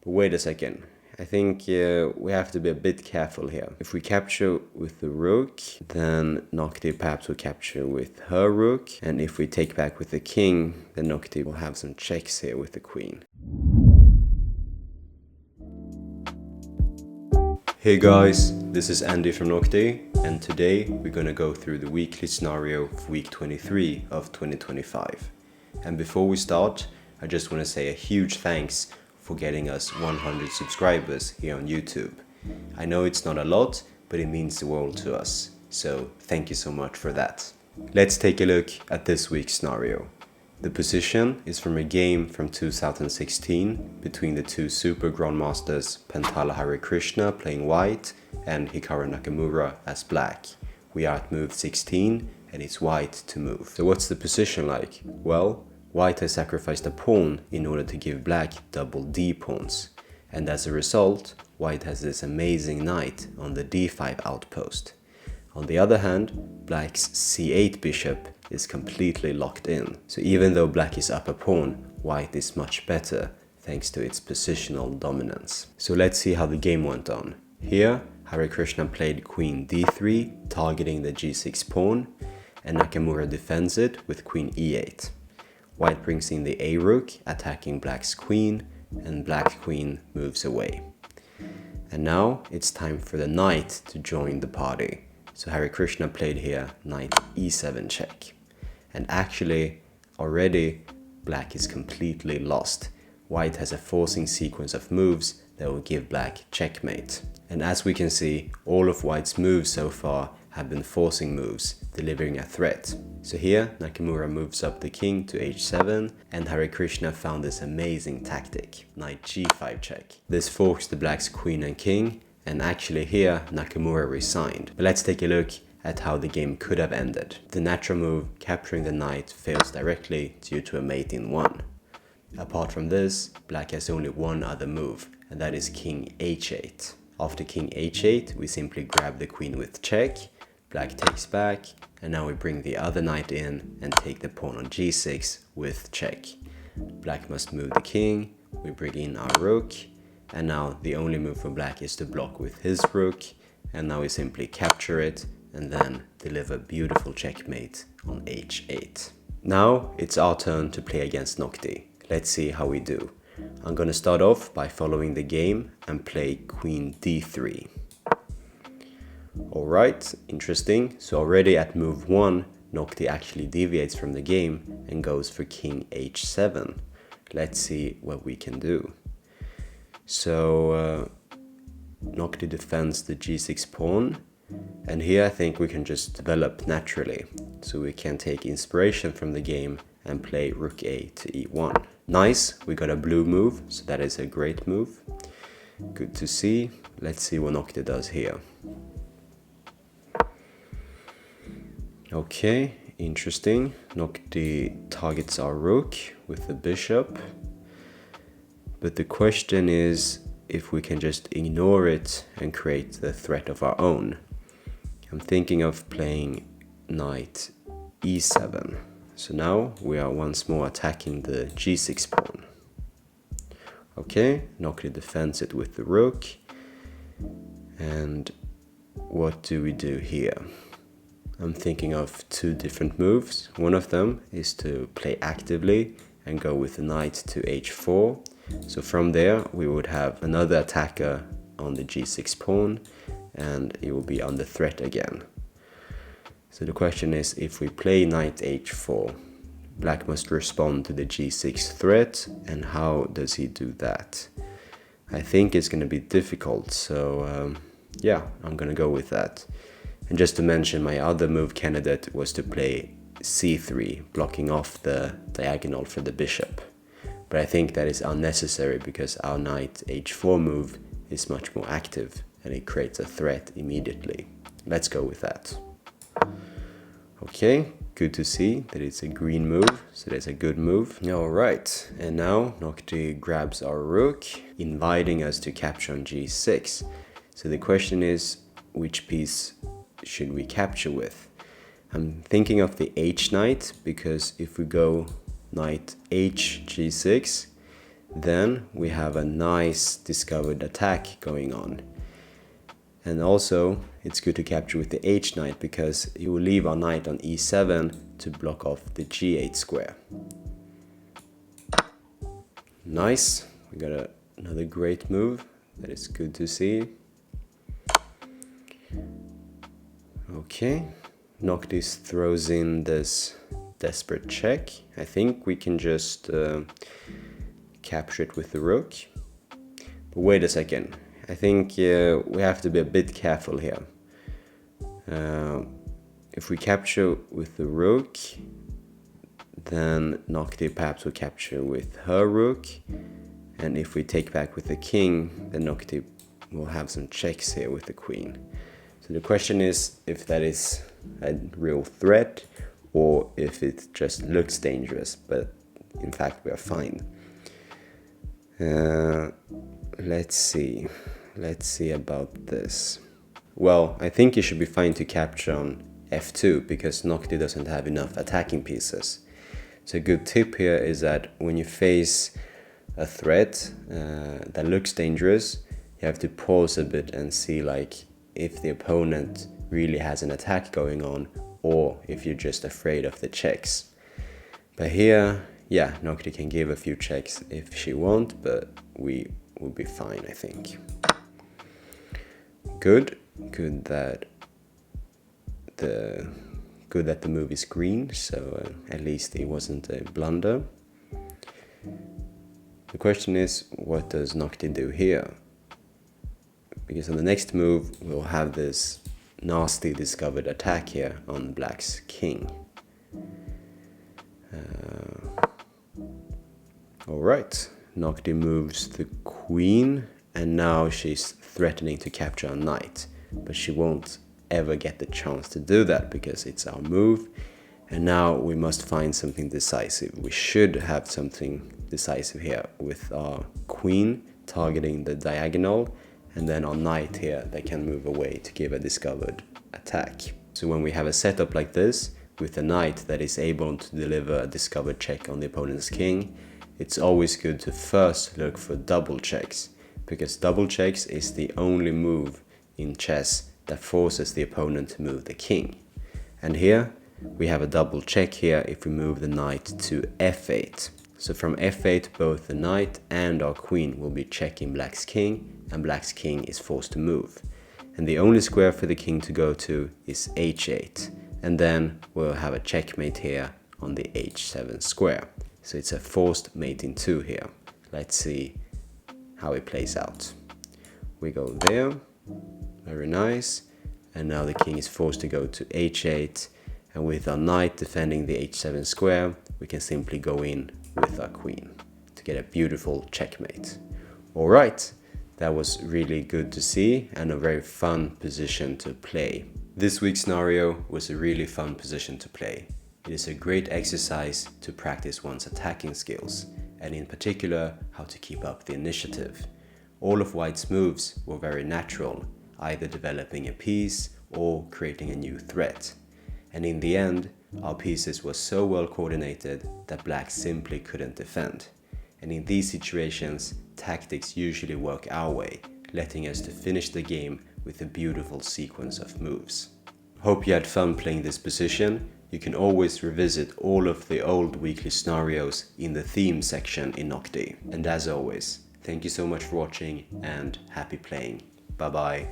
But wait a second. I think we have to be a bit careful here. If we capture with the rook, then Noctie perhaps will capture with her rook. And if we take back with the king, then Noctie will have some checks here with the queen. Hey guys, this is Andy from Noctie, and today we're gonna go through the weekly scenario for week 23 of 2025. And before we start, I just want to say a huge thanks for getting us 100 subscribers here on YouTube. I know it's not a lot, but it means the world to us, so thank you so much for that. Let's take a look at this week's scenario. The position is from a game from 2016 between the two super grandmasters Pentala Harikrishna playing white and Hikaru Nakamura as black. We are at move 16 and it's white to move. So what's the position like? Well, white has sacrificed a pawn in order to give black double D pawns. And as a result, white has this amazing knight on the D5 outpost. On the other hand, black's C8 bishop is completely locked in. So even though black is up a pawn, white is much better thanks to its positional dominance. So let's see how the game went on. Here, Harikrishna played queen d3, targeting the g6 pawn, and Nakamura defends it with queen e8. White brings in the a rook, attacking black's queen, and black queen moves away. And now it's time for the knight to join the party. So Harikrishna played here knight e7 check. And actually, already, black is completely lost. White has a forcing sequence of moves that will give black checkmate. And as we can see, all of white's moves so far have been forcing moves, delivering a threat. So here, Nakamura moves up the king to h7, and Harikrishna found this amazing tactic, knight g5 check. This forks the black's queen and king, and actually here, Nakamura resigned. But let's take a look at how the game could have ended. The natural move, capturing the knight, fails directly due to a mate in 1. Apart from this, black has only one other move, and that is king h8. After king h8, we simply grab the queen with check, black takes back, and now we bring the other knight in and take the pawn on g6 with check. Black must move the king, we bring in our rook, and now the only move for black is to block with his rook, and now we simply capture it and then deliver beautiful checkmate on h8. Now it's our turn to play against Noctie. Let's see how we do. I'm gonna start off by following the game and play queen d3. Alright, interesting. So already at move 1, Noctie actually deviates from the game and goes for king h7. Let's see what we can do. So Noctie defends the g6 pawn, and here I think we can just develop naturally. So we can take inspiration from the game and play rook a to e1. Nice, we got a blue move, so that is a great move. Good to see. Let's see what Noctie does here. Okay, interesting. Noctie targets our rook with the bishop. But the question is if we can just ignore it and create the threat of our own. I'm thinking of playing knight e7. So now we are once more attacking the g6 pawn. Okay, Noctie defends it with the rook. And what do we do here? I'm thinking of two different moves. One of them is to play actively and go with the knight to h4. So from there we would have another attacker on the g6 pawn, and it will be under threat again. So the question is, if we play knight h4, black must respond to the g6 threat, and how does he do that? I think it's going to be difficult, so yeah, I'm going to go with that. And just to mention, my other move candidate was to play c3, blocking off the diagonal for the bishop. But I think that is unnecessary because our knight h4 move is much more active and it creates a threat immediately. Let's go with that. Okay, good to see that it's a green move, so that's a good move. Alright, and now Noctie grabs our rook, inviting us to capture on g6. So the question is, which piece should we capture with? I'm thinking of the h knight, because if we go knight h g6, then we have a nice discovered attack going on. And also, it's good to capture with the h knight because it will leave our knight on e7 to block off the g8 square. Nice, we got another great move. That is good to see. Okay, Noctie throws in this desperate check. I think we can just capture it with the rook. But wait a second. I think we have to be a bit careful here. If we capture with the rook, then Noctie perhaps will capture with her rook. And if we take back with the king, then Noctie will have some checks here with the queen. So the question is if that is a real threat or if it just looks dangerous, but in fact we are fine. Let's see about this. Well, I think it should be fine to capture on f2 because Noctie doesn't have enough attacking pieces. So a good tip here is that when you face a threat that looks dangerous, you have to pause a bit and see like if the opponent really has an attack going on or if you're just afraid of the checks. But here, yeah, Noctie can give a few checks if she wants, but we will be fine, I think. Good that the move is green, so at least it wasn't a blunder. The question is, what does Noctie do here? Because on the next move, we'll have this nasty discovered attack here on Black's king. Alright, Noctie moves the queen, and now she's threatening to capture a knight. But she won't ever get the chance to do that because it's our move. And now we must find something decisive. We should have something decisive here with our queen targeting the diagonal and then our knight here that can move away to give a discovered attack. So when we have a setup like this with a knight that is able to deliver a discovered check on the opponent's king, it's always good to first look for double checks because double checks is the only move in chess that forces the opponent to move the king. And here we have a double check here if we move the knight to f8. So from f8 both the knight and our queen will be checking Black's king and Black's king is forced to move. And the only square for the king to go to is h8. And then we'll have a checkmate here on the h7 square. So it's a forced mate in 2 here. Let's see how it plays out. We go there. Very nice. And now the king is forced to go to h8. And with our knight defending the h7 square, we can simply go in with our queen to get a beautiful checkmate. Alright, that was really good to see and a very fun position to play. This week's scenario was a really fun position to play. It is a great exercise to practice one's attacking skills, and in particular, how to keep up the initiative. All of White's moves were very natural, either developing a piece or creating a new threat. And in the end, our pieces were so well coordinated that Black simply couldn't defend. And in these situations, tactics usually work our way, letting us to finish the game with a beautiful sequence of moves. Hope you had fun playing this position. You can always revisit all of the old weekly scenarios in the theme section in Noctie. And as always, thank you so much for watching and happy playing. Bye bye.